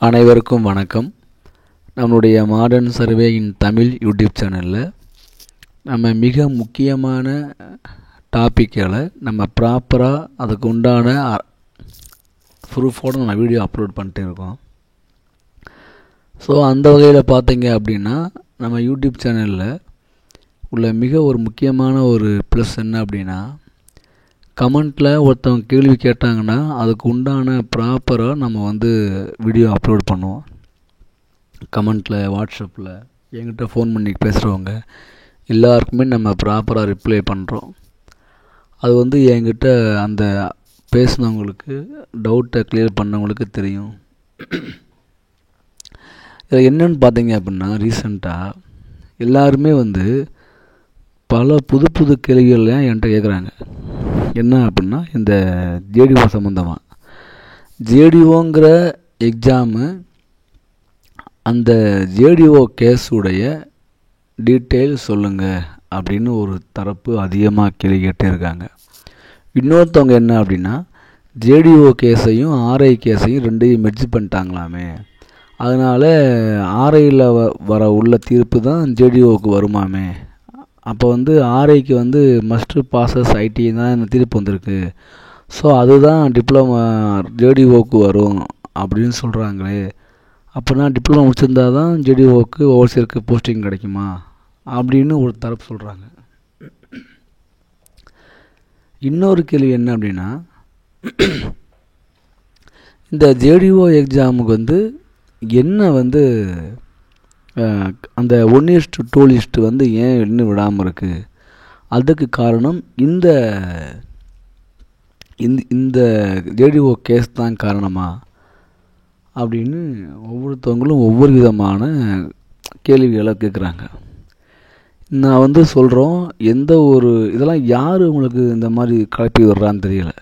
அனைவருக்கும் வணக்கம். நம்மளுடைய மாடர்ன் சர்வே இன் தமிழ் யூடியூப் சேனலில் நம்ம மிக முக்கியமான டாப்பிக்களை நம்ம ப்ராப்பராக அதுக்கு உண்டான ப்ரூஃபோடு நம்ம வீடியோ அப்லோட் பண்ணிட்டே இருக்கோம். ஸோ அந்த வகையில் பார்த்தீங்க அப்படின்னா நம்ம யூடியூப் சேனலில் உள்ள மிக ஒரு முக்கியமான ஒரு ப்ளஸ் என்ன அப்படின்னா, கமெண்ட்டில் ஒருத்தவங்க கேள்வி கேட்டாங்கன்னா அதுக்கு உண்டான ப்ராப்பராக நம்ம வீடியோ அப்லோட் பண்ணுவோம். கமெண்ட்டில் வாட்ஸ்அப்பில் என்கிட்ட ஃபோன் பண்ணி பேசுகிறவங்க எல்லாருக்குமே நம்ம ப்ராப்பராக ரிப்ளை பண்ணுறோம். அது என்கிட்ட அந்த பேசுனவங்களுக்கு டவுட்டை கிளியர் பண்ணவங்களுக்கு தெரியும். இது என்னன்னு பார்த்தீங்க அப்படின்னா, ரீசெண்டாக எல்லாருமே பல புது புது கேள்விகள்லாம் என்கிட்ட கேட்குறாங்க. என்ன அப்படின்னா, இந்த ஜேடிஓ சம்மந்தமாக ஜேடிஓங்கிற எக்ஸாமு, அந்த ஜேடிஓ கேஸுடைய டீட்டெயில் சொல்லுங்கள் அப்படின்னு ஒரு தரப்பு அதிகமாக கேள்வி கேட்டே இருக்காங்க. இன்னொருத்தவங்க என்ன அப்படின்னா, ஜேடிஓ கேஸையும் ஆர்ஐ கேஸையும் ரெண்டையும் மெர்ஜ் பண்ணிட்டாங்களாமே, அதனால் ஆர்ஐயில் வர உள்ள தீர்ப்பு தான் ஜேடிஓவுக்கு வருமாமே. அப்போ ஆர்ஐக்கு மஸ்ட்டு பாசஸ் ஐடி தான் தீர்ப்பு வந்திருக்கு. ஸோ அதுதான் டிப்ளமா ஜேடிஓவுக்கு வரும் அப்படின்னு சொல்கிறாங்களே. அப்படின்னா டிப்ளமா முடிச்சிருந்தா தான் ஜேடிஓவுக்கு ஓவர்சியருக்கு போஸ்டிங் கிடைக்குமா அப்படின்னு ஒரு தரப்பு சொல்கிறாங்க. இன்னொரு கேள்வி என்ன அப்படின்னா, இந்த ஜேடிஓ எக்ஸாமுக்கு என்ன அந்த 1:2 ஏன் இன்னும் விடாமல் இருக்குது? அதுக்கு காரணம் இந்த ஜேடிஓ கேஸ் தான் காரணமா அப்படின்னு ஒவ்வொருத்தவங்களும் ஒவ்வொரு விதமான கேள்விகளை கேட்குறாங்க. நான் சொல்கிறோம், இதெல்லாம் யார் உங்களுக்கு இந்த மாதிரி கலப்பி விடுறான்னு தெரியல.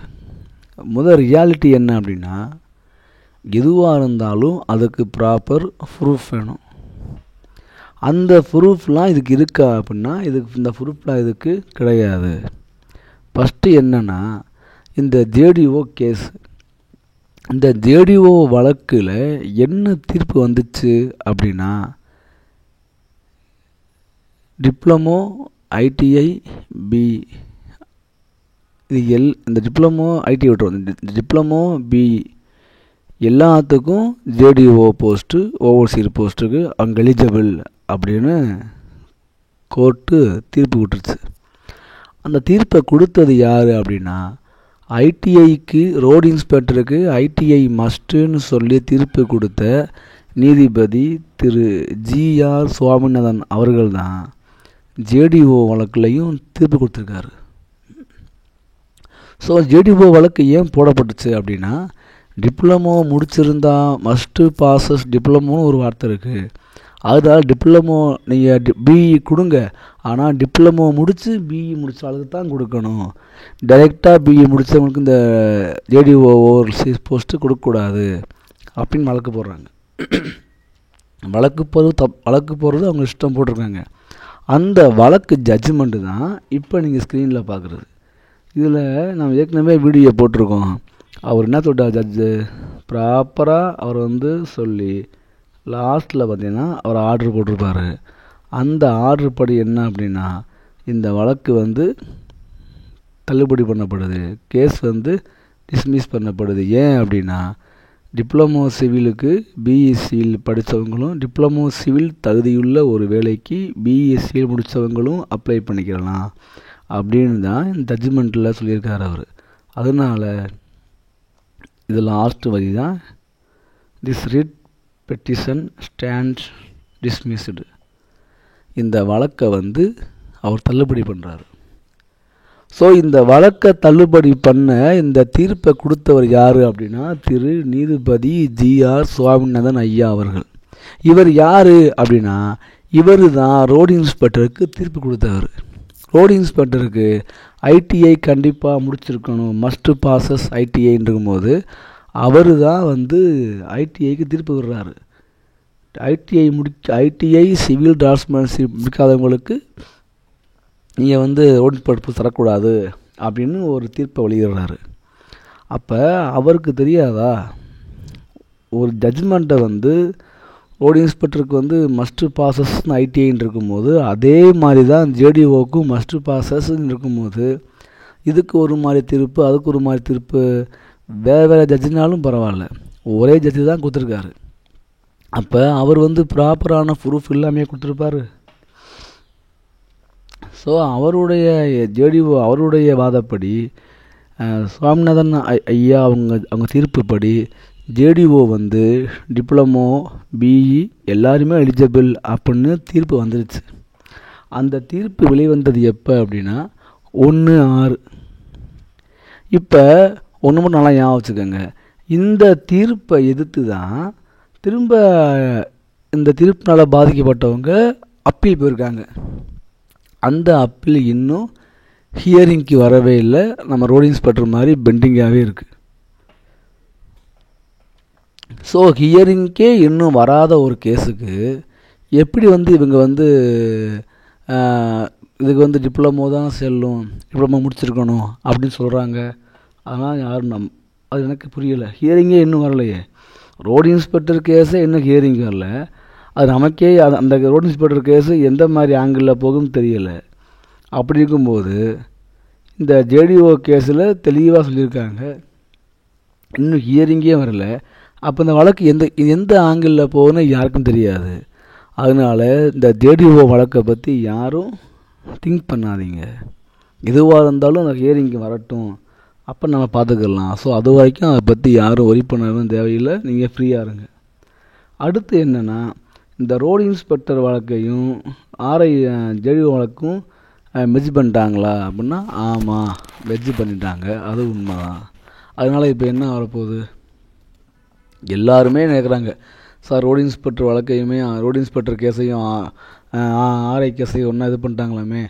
ரியாலிட்டி என்ன அப்படின்னா, எதுவாக இருந்தாலும் அதுக்கு ப்ராப்பர் ப்ரூஃப் வேணும். அந்த ப்ரூஃப்லாம் இதுக்கு இருக்கா அப்படின்னா, இந்த ப்ரூஃப்லாம் இதுக்கு கிடையாது. ஃபஸ்ட்டு என்னென்னா, இந்த ஜேடிஓ கேஸ், இந்த ஜேடிஓ வழக்கில் என்ன தீர்ப்பு வந்துச்சு அப்படின்னா, டிப்ளமோ ஐடிஐ பி இது இந்த டிப்ளமோ ஐடிஐ விட்டுரும், டிப்ளமோ பி எல்லாத்துக்கும் ஜேடிஓ போஸ்ட்டு ஓவர்சீர் போஸ்ட்டுக்கு அங்கே எலிஜிபிள் அப்படின்னு கோர்ட்டு தீர்ப்பு விட்டுருச்சு. அந்த தீர்ப்பை கொடுத்தது யார் அப்படின்னா, ஐடிஐக்கு ரோடு இன்ஸ்பெக்டருக்கு ஐடிஐ மஸ்ட்டுன்னு சொல்லி தீர்ப்பு கொடுத்த நீதிபதி திரு ஜிஆர் சுவாமிநாதன் அவர்கள் தான் ஜேடிஓ வழக்குலையும் தீர்ப்பு கொடுத்துருக்காரு. ஸோ ஜேடிஓ வழக்கு ஏன் போடப்பட்டுச்சு அப்படின்னா, டிப்ளமோ முடிச்சிருந்தா மஸ்ட்டு பாசஸ் டிப்ளமோன்னு ஒரு வார்த்தை இருக்குது. அதனால் டிப்ளமோ நீங்கள் பிஇ கொடுங்க, ஆனால் டிப்ளமோ முடித்து பிஇ முடித்த ஆளுக்கு தான் கொடுக்கணும். டைரெக்டாக பிஇ முடித்தவங்களுக்கு இந்த ஜேடிஓ ஓவர்சீஸ் போஸ்ட்டு கொடுக்கக்கூடாது அப்படின்னு வழக்கு போடுறாங்க. வழக்கு போடுறது அவங்க இஷ்டம் போட்டிருக்காங்க. அந்த வழக்கு ஜட்ஜ்மெண்ட்டு தான் இப்போ நீங்கள் ஸ்க்ரீனில் பார்க்குறது. இதில் நம்ம ஏற்கனவே வீடியோ போட்டிருக்கோம். அவர் என்ன சொல்லிட்டார் ஜட்ஜு, ப்ராப்பராக அவர் சொல்லி லாஸ்ட்டில் பார்த்தீங்கன்னா அவர் ஆர்டர் போட்டிருப்பார். அந்த ஆர்டர் படி என்ன அப்படின்னா, இந்த வழக்கு தள்ளுபடி பண்ணப்படுது, கேஸ் டிஸ்மிஸ் பண்ணப்படுது. ஏன் அப்படின்னா, டிப்ளமோ சிவிலுக்கு பிஇ சிவில் படித்தவங்களும் டிப்ளமோ சிவில் தகுதியுள்ள ஒரு வேலைக்கு பிஇ சிவில் முடித்தவங்களும் அப்ளை பண்ணிக்கலாம் அப்படின்னு தான் இந்த ஜட்ஜ்மெண்ட்டில் சொல்லியிருக்கார் அவர். அதனால் இது லாஸ்ட் வரி தான், this writ petition stands dismissed. இந்த வழக்கை அவர் தள்ளுபடி பண்ணுறாரு. ஸோ இந்த வழக்கை தள்ளுபடி பண்ண இந்த தீர்ப்பை கொடுத்தவர் யார் அப்படின்னா, திரு நீதிபதி ஜிஆர் சுவாமிநாதன் ஐயா அவர்கள். இவர் யார் அப்படின்னா, இவர் தான் ரோடு இன்ஸ்பெக்டருக்கு தீர்ப்பு கொடுத்தவர். ரோடு இன்ஸ்பெக்டருக்கு ஐடிஐ கண்டிப்பாக முடிச்சிருக்கணும், மஸ்ட்டு பாசஸ் ஐடிஐன்றும் போது அவர் தான் ஐடிஐக்கு தீர்ப்பு விடுறாரு. ஐடிஐ சிவில் டிராஃப்ட்மேன்ஷிப் முடிக்காதவங்களுக்கு நீங்கள் ரோடு இன்ஸ்பெக்டர் தரக்கூடாது அப்படின்னு ஒரு தீர்ப்பை வெளியிடுறாரு. அப்போ அவருக்கு தெரியாதா, ஒரு ஜட்ஜ்மெண்ட்டை வந்து ரோடு இன்ஸ்பெக்டருக்கு வந்து மஸ்ட் பாசஸ்ன்னு ஐடிஐன்னு இருக்கும்போது அதே மாதிரி தான் ஜேடிஓக்கும் மஸ்ட் பாசஸ்ன்னு இருக்கும்போது இதுக்கு ஒரு மாதிரி தீர்ப்பு அதுக்கு ஒரு மாதிரி தீர்ப்பு வேறு ஜட்ஜினாலும் பரவாயில்ல, ஒரே ஜட்ஜி தான் கொடுத்துருக்காரு. அப்போ அவர் வந்து ப்ராப்பரான ப்ரூஃப் எல்லாமே கொடுத்துருப்பாரு. ஸோ அவருடைய ஜேடிஓ அவருடைய வாதப்படி சுவாமிநாதன் ஐயா அவங்க தீர்ப்புப்படி ஜேடிஓ வந்து டிப்ளமோ பிஇ எல்லாருமே எலிஜிபிள் அப்படின்னு தீர்ப்பு வந்துருச்சு. அந்த தீர்ப்பு வெளிவந்தது எப்போ அப்படின்னா 1/6. இப்போ ஒன்று மட்டும் நல்லா ஞாபகம் வச்சுக்கோங்க, இந்த தீர்ப்பை எதிர்த்து தான் திரும்ப இந்த தீர்ப்பினால் பாதிக்கப்பட்டவங்க அப்பீல் போயிருக்காங்க. அந்த அப்பீல் இன்னும் ஹியரிங்க்கு வரவே இல்லை. நம்ம ரோடு இன்ஸ்பெக்டர் மாதிரி பெண்டிங்காகவே இருக்குது. ஸோ ஹியரிங்கே இன்னும் வராத ஒரு கேஸுக்கு எப்படி வந்து இவங்க வந்து இதுக்கு வந்து டிப்ளமோ தான் செல்லும், டிப்ளமோ முடிச்சிருக்கணும் அப்படின்னு சொல்கிறாங்க. அதனால் யாரும் அது எனக்கு புரியலை. ஹியரிங்கே இன்னும் வரலையே, ரோடு இன்ஸ்பெக்டர் கேஸே இன்னும் ஹியரிங் வரல. அது நமக்கே அந்த ரோடு இன்ஸ்பெக்டர் கேஸு எந்த மாதிரி ஆங்கிளில் போகும்னு தெரியலை. அப்படி இருக்கும்போது இந்த ஜேடிஓ கேஸில் தெளிவாக சொல்லியிருக்காங்க இன்னும் ஹியரிங்கே வரல. அப்போ இந்த வழக்கு எந்த ஆங்கிளில் போகுன்னு யாருக்கும் தெரியாது. அதனால் இந்த ஜேடிஓ வழக்கை பற்றி யாரும் திங்க் பண்ணாதீங்க. எதுவாக இருந்தாலும் அந்த ஹியரிங்க்கு வரட்டும், அப்போ நம்ம பார்த்துக்கலாம். ஸோ அது வரைக்கும் அதை பற்றி யாரும் ஒரி பண்ணவும் தேவையில்லை, நீங்கள் ஃப்ரீயாக இருங்க. அடுத்து என்னென்னா, இந்த ரோடு இன்ஸ்பெக்டர் வழக்கையும் ஜேடிஓ வழக்கும் மெர்ஜ் பண்ணிட்டாங்களா அப்படின்னா ஆமாம் மெர்ஜ் பண்ணிட்டாங்க, அது உண்மை தான். அதனால் இப்போ என்ன வரப்போகுது, எல்லாருமே நினைக்கிறாங்க சார் ரோடு இன்ஸ்பெக்டர் வழக்கையுமே ரோடு இன்ஸ்பெக்டர் கேஸையும் ஆர்ஐ கேஸையும் ஒன்றா இது பண்ணிட்டாங்களாமே,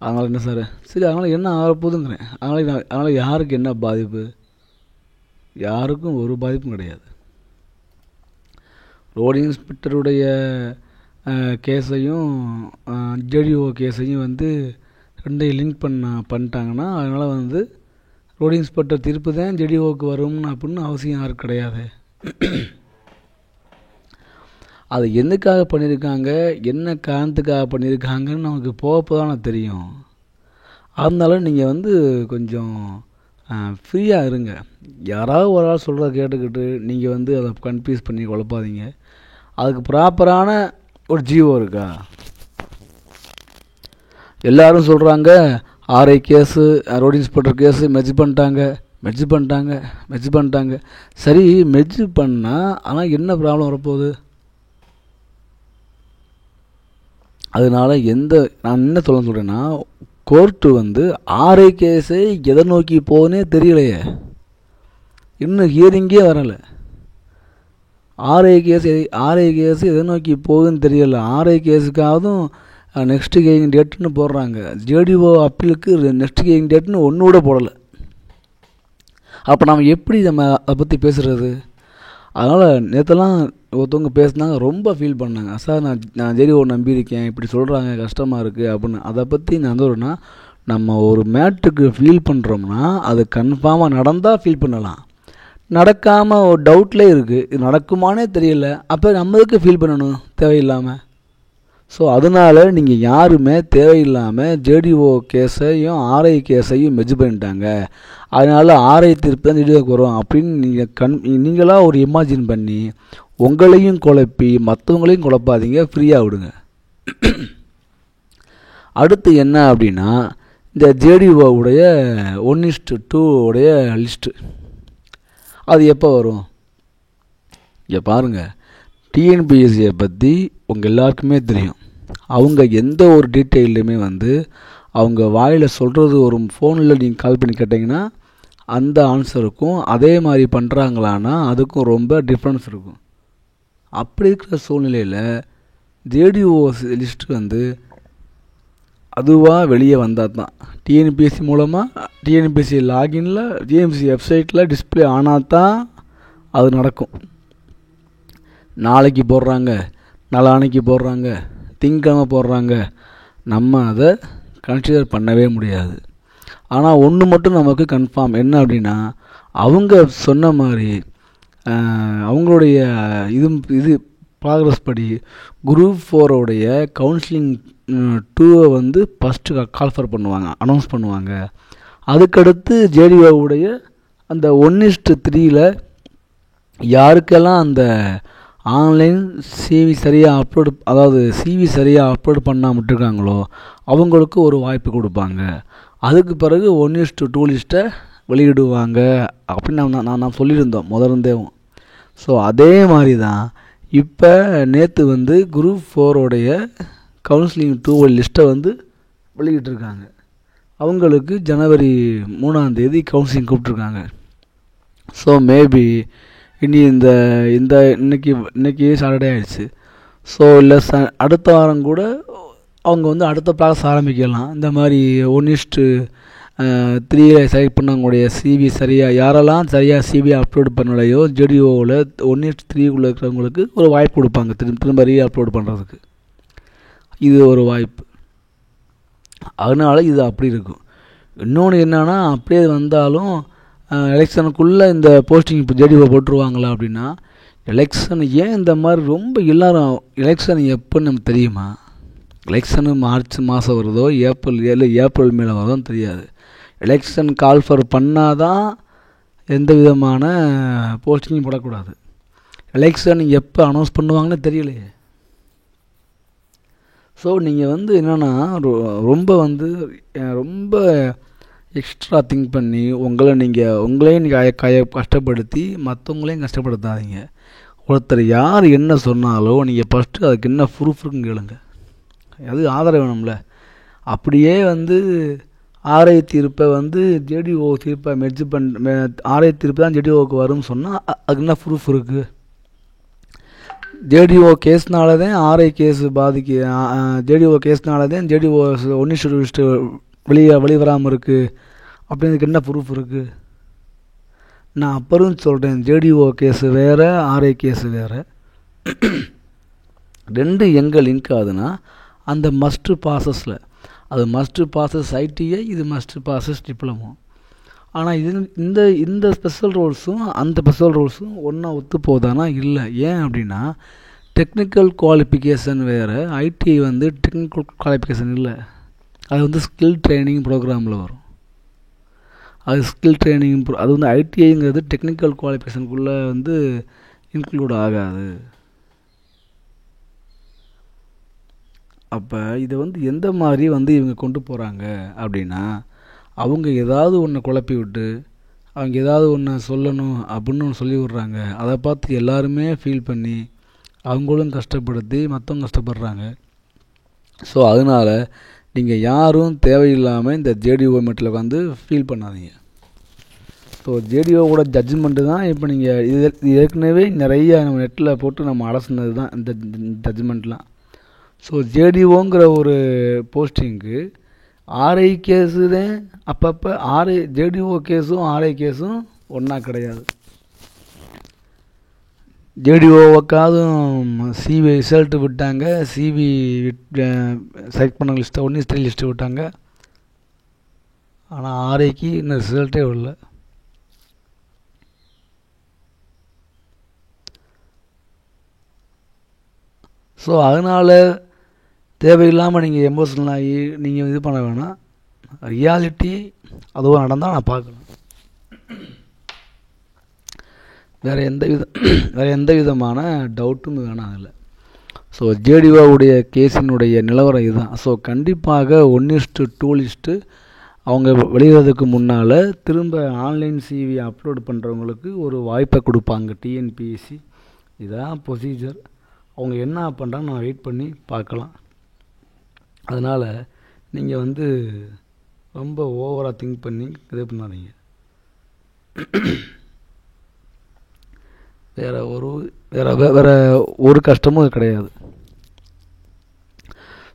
அதனால் என்ன சார், சரி அதனால் என்ன ஆகப்போகுதுங்கிறேன். அதனால் யாருக்கு என்ன பாதிப்பு, யாருக்கும் ஒரு பாதிப்பும் கிடையாது. ரோடு இன்ஸ்பெக்டருடைய கேஸையும் ஜேடிஓ கேஸையும் வந்து ரெண்டையும் லிங்க் பண்ணிட்டாங்கன்னா அதனால் வந்து ரோடு இன்ஸ்பெக்டர் தீர்ப்பு தான் ஜேடிஓவுக்கு வரும்னு அப்படின்னு அவசியம் யாருக்கு கிடையாது. அது என்னக்காக பண்ணியிருக்காங்க, என்ன காரணத்துக்காக பண்ணியிருக்காங்கன்னு நமக்கு போக தான் தெரியும். அதனால நீங்கள் வந்து கொஞ்சம் ஃப்ரீயாக இருங்க. யாராவது ஒரு ஆள் சொல்கிறத கேட்டுக்கிட்டு நீங்கள் வந்து அதை கன்ஃபியூஸ் பண்ணி குழப்பாதீங்க. அதுக்கு ப்ராப்பரான ஒரு ஜிஓ இருக்கா? எல்லோரும் சொல்கிறாங்க RI case road inspector case merge பண்ணிட்டாங்க. சரி மெர்ஜ் பண்ணால் ஆனால் என்ன ப்ராப்ளம் வரப்போகுது? அதனால் நான் என்ன சொல்கிறேன்னா, கோர்ட்டு வந்து ஆர்ஐ கேஸை எதை நோக்கி போகுதுன்னே தெரியலையே, இன்னும் ஹியரிங்கே வரலை. ஆர்ஐ கேஸ் எதை நோக்கி போகுதுன்னு தெரியல. ஆர்ஐ கேஸுக்காகவும் நெக்ஸ்ட் ஹியரிங் டேட்டுன்னு போடுறாங்க. ஜேடிஓ அப்பீலுக்கு நெக்ஸ்ட் ஹியரிங் டேட்டுன்னு ஒன்று கூட போடலை. அப்போ நம்ம எப்படி நம்ம அதை பற்றி பேசுகிறது? அதனால் நேற்றெல்லாம் ஒருத்தவங்க பேசினாங்க, ரொம்ப ஃபீல் பண்ணாங்க. சார் நான் ஜேடிஓ நம்பியிருக்கேன், இப்படி சொல்கிறாங்க, கஷ்டமாக இருக்குது அப்படின்னு. அதை பற்றி நான் சொல்கிறேன்னா, நம்ம ஒரு மேட்டுக்கு ஃபீல் பண்ணுறோம்னா அது கன்ஃபார்மாக நடந்தால் ஃபீல் பண்ணலாம். நடக்காமல் ஒரு டவுட்லேயே இருக்குது, இது நடக்குமானே தெரியல, அப்போ நம்மளுக்கு ஃபீல் பண்ணணும் தேவையில்லாமல். ஸோ அதனால் நீங்கள் யாருமே தேவையில்லாமல் ஜேடிஓ கேஸையும் ஆர்ஐ கேஸையும் மெர்ஜ் பண்ணிட்டாங்க, அதனால் ஆர்ஐ தீர்ப்பு தான் ஜேடிஓக்கு வரும் அப்படின்னு நீங்களாக ஒரு இமேஜின் பண்ணி உங்களையும் குழப்பி மற்றவங்களையும் குழப்பாதீங்க, ஃப்ரீயாக விடுங்க. அடுத்து என்ன அப்படின்னா, இந்த ஜேடிஓவுடைய 1:2 உடைய லிஸ்ட்டு அது எப்போ வரும்? இங்கே பாருங்கள், டிஎன்பிஎஸ்சியை பற்றி உங்கள் எல்லாருக்குமே தெரியும். அவங்க எந்த ஒரு டீட்டெயிலுமே வந்து அவங்க வாயில் சொல்கிறது ஒரு ஃபோனில் நீங்கள் கால் பண்ணி கேட்டிங்கன்னா அந்த ஆன்சருக்கும் அதே மாதிரி பண்ணுறாங்களான்னா அதுக்கும் ரொம்ப டிஃப்ரென்ஸ் இருக்கும். அப்படி இருக்கிற சூழ்நிலையில் ஜேடிஓ லிஸ்ட்டு வந்து அதுவாக வெளியே வந்தால் தான் டிஎன்பிஎஸ்சி மூலமாக டிஎன்பிஎஸ்சி லாகின்ல டிஎன்பிஎஸ்சி வெப்சைட்டில் டிஸ்பிளே ஆனால் தான் அது நடக்கும். நாளைக்கு போடுறாங்க, நாளான்னைக்கு போடுறாங்க, திங்கக்கிழமை போடுறாங்க, நம்ம அதை கன்சிடர் பண்ணவே முடியாது. ஆனால் ஒன்று மட்டும் நமக்கு கன்ஃபார்ம் என்ன அப்படின்னா, அவங்க சொன்ன மாதிரி அவங்களுடைய இது ப்ராக்ரஸ் படி குரூப் 4 கவுன்சிலிங் 2 வந்து ஃபஸ்ட்டு கால்ஃபர் பண்ணுவாங்க, அனௌன்ஸ் பண்ணுவாங்க. அதுக்கடுத்து ஜேடிஓவுடைய அந்த 1:3 யாருக்கெல்லாம் அந்த ஆன்லைன் சிவி சரியாக அப்லோடு பண்ணாமல் விட்டுருக்காங்களோ அவங்களுக்கு ஒரு வாய்ப்பு கொடுப்பாங்க. அதுக்கு பிறகு 1:2 லிஸ்ட்டை வெளியிடுவாங்க அப்படின்னு நான் சொல்லியிருந்தோம் முதல்ந்தேவும். ஸோ அதே மாதிரி தான் இப்போ நேற்று வந்து குரூப் 4 கவுன்சிலிங் 2 லிஸ்ட்டை வந்து வெளியிட்டிருக்காங்க. அவங்களுக்கு ஜனவரி 3 கவுன்சிலிங் கூப்பிட்ருக்காங்க. ஸோ மேபி இனி இன்னைக்கு சாட்டர்டே ஆயிடுச்சு. ஸோ இல்லை அடுத்த வாரம் கூட அவங்க வந்து அடுத்த ப்ராசஸ் ஆரம்பிக்கலாம். இந்த மாதிரி 1:3 செலக்ட் பண்ணவங்களுடைய சிவி யாரெல்லாம் சரியாக சிவி அப்லோடு பண்ணலையோ ஜேடிஓவில் 1:3 இருக்கிறவங்களுக்கு ஒரு வாய்ப்பு கொடுப்பாங்க திரும்ப அப்லோடு பண்ணுறதுக்கு. இது ஒரு வாய்ப்பு. அதனால் இது அப்படி இருக்கும். இன்னொன்று என்னன்னா, அப்படியே வந்தாலும் எலெக்ஷனுக்குள்ளே இந்த போஸ்டிங் இப்போ ஜேடிஓ போட்டுருவாங்களா அப்படின்னா, எலெக்ஷன் ஏன் இந்த மாதிரி ரொம்ப எல்லோரும் எலெக்ஷன் எப்போன்னு நமக்கு தெரியுமா? எலெக்ஷனு மார்ச் மாதம் வருதோ ஏப்ரல் மேலே வருதோன்னு தெரியாது. எலெக்ஷன் கால்ஃபர் பண்ணால் தான் எந்த விதமான போஸ்டிங்கும் போடக்கூடாது. எலெக்ஷன் எப்போ அனௌன்ஸ் பண்ணுவாங்கன்னு தெரியலையே. ஸோ நீங்கள் வந்து என்னென்னா ரொம்ப எக்ஸ்ட்ரா திங்க் பண்ணி உங்களையும் கஷ்டப்படுத்தி மற்றவங்களையும் கஷ்டப்படுத்தாதீங்க. ஒருத்தர் யார் என்ன சொன்னாலோ நீங்கள் ஃபஸ்ட்டு அதுக்கு என்ன ப்ரூஃப் இருக்குன்னு கேளுங்க. அது ஆதரவு வேணும்ல. அப்படியே வந்து ஆர்ஐ தீர்ப்பை வந்து ஜேடிஓ தீர்ப்பை ஆர்ஐ தீர்ப்பு தான் ஜேடிஓவுக்கு வரும்னு சொன்னால் அதுக்கு என்ன ப்ரூஃப் இருக்குது? ஜேடிஓ கேஸ்னால தான் ஆர்ஐ கேஸ் ஜேடிஓ கேஸ்னால தான் ஜேடிஓ 1:2 வெளியே வராமல் இருக்குது அப்படின்றதுக்கு என்ன ப்ரூஃப் இருக்குது? நான் அப்புறம் சொல்கிறேன், ஜேடிஓ கேஸு வேறு, ஆர்ஐ கேஸு வேறு. ரெண்டு எங்கே லிங்க் ஆகுதுன்னா அந்த மஸ்ட் ப்ராசஸில். அது மஸ்ட் ப்ராசஸ் ஐடிஐ, இது மஸ்ட் ப்ராசஸ் டிப்ளமோ. ஆனால் இந்த ஸ்பெஷல் ரோல்ஸும் அந்த ஸ்பெஷல் ரோல்ஸும் ஒன்றா ஒத்து போதானா? இல்லை. ஏன் அப்படின்னா டெக்னிக்கல் குவாலிஃபிகேஷன் வேறு, ஐடிஐ வந்து டெக்னிக்கல் குவாலிஃபிகேஷன் இல்லை. அது வந்து ஸ்கில் ட்ரைனிங் ப்ரோக்ராமில் வரும். அது ஸ்கில் ட்ரைனிங் அது வந்து ஐடிஐங்கிறது டெக்னிக்கல் குவாலிஃபிகேஷனுக்குள்ளே வந்து இன்க்ளூட் ஆகாது. அப்போ இதை வந்து எந்த மாதிரி வந்து இவங்க கொண்டு போகிறாங்க அப்படின்னா, அவங்க ஏதாவது ஒன்று குழப்பி விட்டு அவங்க ஏதாவது ஒன்று சொல்லணும் அப்படின்னு ஒன்று சொல்லி விட்றாங்க. அதை பார்த்து எல்லாருமே ஃபீல் பண்ணி அவங்களும் கஷ்டப்படுத்தி மற்றவங்க கஷ்டப்படுறாங்க. ஸோ அதனால் நீங்கள் யாரும் தேவையில்லாமல் இந்த ஜேடிஓ மெட்டில் உட்காந்து ஃபீல் பண்ணாதீங்க. ஸோ ஜேடிஓவோட ஜட்ஜ்மெண்ட்டு தான் இப்போ நீங்கள் இது ஏற்கனவே நிறைய நம்ம நெட்டில் போட்டு நம்ம அலசினது தான் இந்த ஜட்ஜ்மெண்ட்லாம். ஸோ ஜேடிஓங்கிற ஒரு போஸ்டிங்க்கு ஆர்ஐ கேஸு தான் அப்பப்போ ஜேடிஓ கேஸும் ஆர்ஐ கேஸும் ஒன்றா கிடையாது. ஜேடிஓவுக்காதும் சிவி ரிசல்ட்டு விட்டாங்க, சிவி செலக்ட் பண்ண லிஸ்ட்டை 1:3 லிஸ்ட்டு விட்டாங்க. ஆனால் ஆர்ஐக்கு இன்னும் ரிசல்ட்டே வரல. ஸோ அதனால் தேவையில்லாமல் நீங்கள் எமோஷனல் ஆகி நீங்கள் இது பண்ண வேணாம். ரியாலிட்டி அதுவும் நடந்தால் நான் பார்க்கலாம். வேறு எந்த விதமான டவுட்டும் வேணாம் அதில். ஸோ ஜேடிஓவுடைய கேஸினுடைய நிலவரம் இதுதான். ஸோ கண்டிப்பாக 1:2 லிஸ்ட்டு அவங்க வெளியிடுறதுக்கு முன்னால் திரும்ப ஆன்லைன் சிவி அப்லோடு பண்ணுறவங்களுக்கு ஒரு வாய்ப்பை கொடுப்பாங்க டிஎன்பிஎஸ்சி. இதுதான் ப்ரொசீஜர். அவங்க என்ன பண்ணுறாங்க நான் வெயிட் பண்ணி பார்க்கலாம். அதனால் நீங்கள் வந்து ரொம்ப ஓவராக திங்க் பண்ணி இது பண்ணாதீங்க. வேறு ஒரு கஷ்டமும் கிடையாது.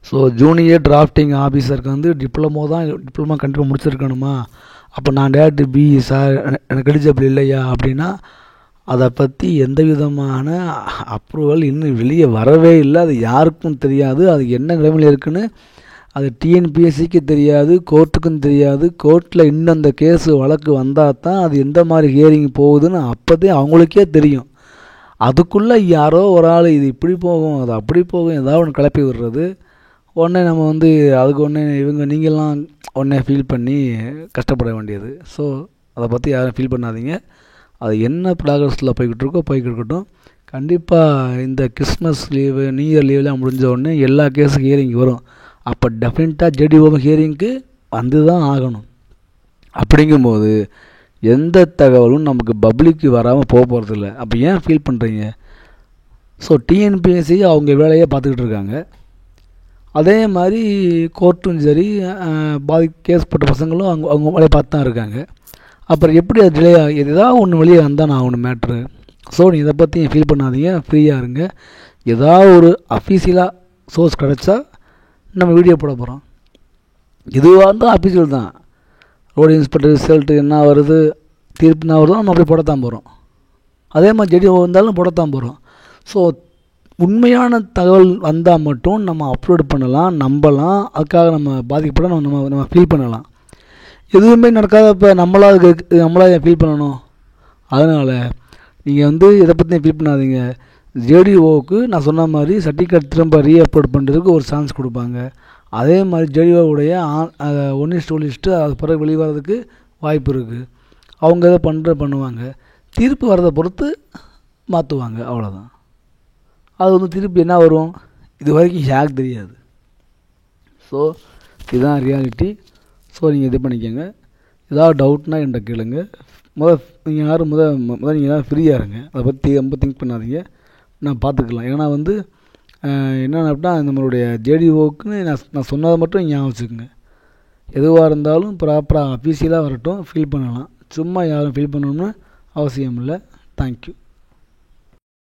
ஸோ ஜூனியர் டிராஃப்டிங் ஆஃபீஸருக்கு வந்து டிப்ளமோ கண்டிப்பாக முடிச்சிருக்கணுமா? அப்போ நான் டேரக்ட் பிஇ சார் எனக்கு எலிஜிபிள் இல்லையா அப்படின்னா அதை பற்றி எந்த விதமான அப்ரூவல் இன்னும் வெளியே வரவே இல்லை. அது யாருக்கும் தெரியாது. அது என்ன நிலைமையில் இருக்குன்னு அது டிஎன்பிஎஸ்சிக்கு தெரியாது, கோர்ட்டுக்கும் தெரியாது. கோர்ட்டில் இன்னும் அந்த கேஸு வழக்கு வந்தால் தான் அது எந்த மாதிரி ஹியரிங் போகுதுன்னு அப்போதே அவங்களுக்கே தெரியும். அதுக்குள்ளே யாரோ ஒரு ஆள் இது இப்படி போகும், அது அப்படி போகும், ஏதாவது ஒன்று கிளப்பி விடுறது. உடனே நம்ம அதுக்கு உடனே நீங்கள்லாம் உடனே ஃபீல் பண்ணி கஷ்டப்பட வேண்டியது. ஸோ அதை பற்றி யாரும் ஃபீல் பண்ணாதீங்க. அது என்ன ப்ராக்ரஸில் போய்கிட்டு இருக்கட்டும். கண்டிப்பாக இந்த கிறிஸ்மஸ் லீவு, நியூ இயர் லீவெலாம் முடிஞ்ச உடனே எல்லா கேஸுக்கும் ஹியரிங் வரும். அப்போ டெஃபினட்டாக ஜேடிஓ ஹியரிங்க்கு வந்து தான் ஆகணும். அப்படிங்கும்போது எந்த தகவலும் நமக்கு பப்ளிக்கு வராமல் போகிறதில்ல. அப்போ ஏன் ஃபீல் பண்ணுறீங்க? ஸோ டிஎன்பிஎஸ்சி அவங்க வேலையை பார்த்துக்கிட்டு இருக்காங்க. அதே மாதிரி கோர்ட்டும் சரி, கேஸ் போட்ட பசங்களும் அவங்க வேலையை பார்த்து தான் இருக்காங்க. அப்புறம் எப்படி அது டிலே ஏதாவது ஒன்று வெளியே வந்தால் நான் ஒன்று மேட்ரு. ஸோ நீ இதை பற்றி ஃபீல் பண்ணாதீங்க, ஃப்ரீயாக இருங்க. ஏதாவது ஒரு அஃபீஷியலாக சோர்ஸ் கிடச்சா நம்ம வீடியோ போட போகிறோம். இதுவாக இருந்தால் அஃபீஷியல் தான். ரோடு இன்ஸ்பெக்டர் ரிசல்ட்டு என்ன வருது, தீர்ப்பு என்ன வருதோ நம்ம அப்படியே போடத்தான் போகிறோம். அதே மாதிரி ஜேடிஓ வந்தாலும் போடத்தான் போகிறோம். ஸோ உண்மையான தகவல் வந்தால் மட்டும் நம்ம அப்லோட் பண்ணலாம், நம்பலாம். அதுக்காக நம்ம பாதிக்கப்பட நம்ம ஃபீல் பண்ணலாம். எதுவுமே நடக்காதப்போ நம்மளா ஃபீல் பண்ணணும். அதனால் நீங்கள் இதை பற்றி ஃபீல் பண்ணாதீங்க. ஜேடிஓவுக்கு நான் சொன்ன மாதிரி சர்டிஃபிகேட் திரும்ப ரீஅப்லோட் பண்ணுறதுக்கு ஒரு சான்ஸ் கொடுப்பாங்க. அதே மாதிரி ஜேடிஓவுடைய 1:1 அது பிறகு வெளிவரதுக்கு வாய்ப்பு இருக்குது. அவங்க இதை பண்ணுவாங்க. தீர்ப்பு வரதை பொறுத்து மாற்றுவாங்க, அவ்வளோதான். அது திருப்பி என்ன வரும் இது வரைக்கும் யாருக்கு தெரியாது. ஸோ இதுதான் ரியாலிட்டி. ஸோ நீங்கள் இது பண்ணிக்கோங்க. ஏதாவது டவுட்னால் என்கிட்ட கேளுங்க. நீங்கள் யாரும் நீங்கள் எதாவது ஃப்ரீயாக இருங்க. அதை பற்றி ரொம்ப திங்க் பண்ணாதீங்க, நான் பார்த்துக்கலாம். ஏன்னா என்னென்ன அப்படின்னா நம்மளுடைய ஜேடிஓக்குன்னு நான் சொன்னதை மட்டும் ஞாபகம் வச்சுக்கோங்க. எதுவாக இருந்தாலும் ப்ராப்பராக அஃபீஷியலாக வரட்டும், ஃபீல் பண்ணலாம். சும்மா யாரும் ஃபீல் பண்ணணும்னு அவசியம் இல்லை. தேங்க்யூ.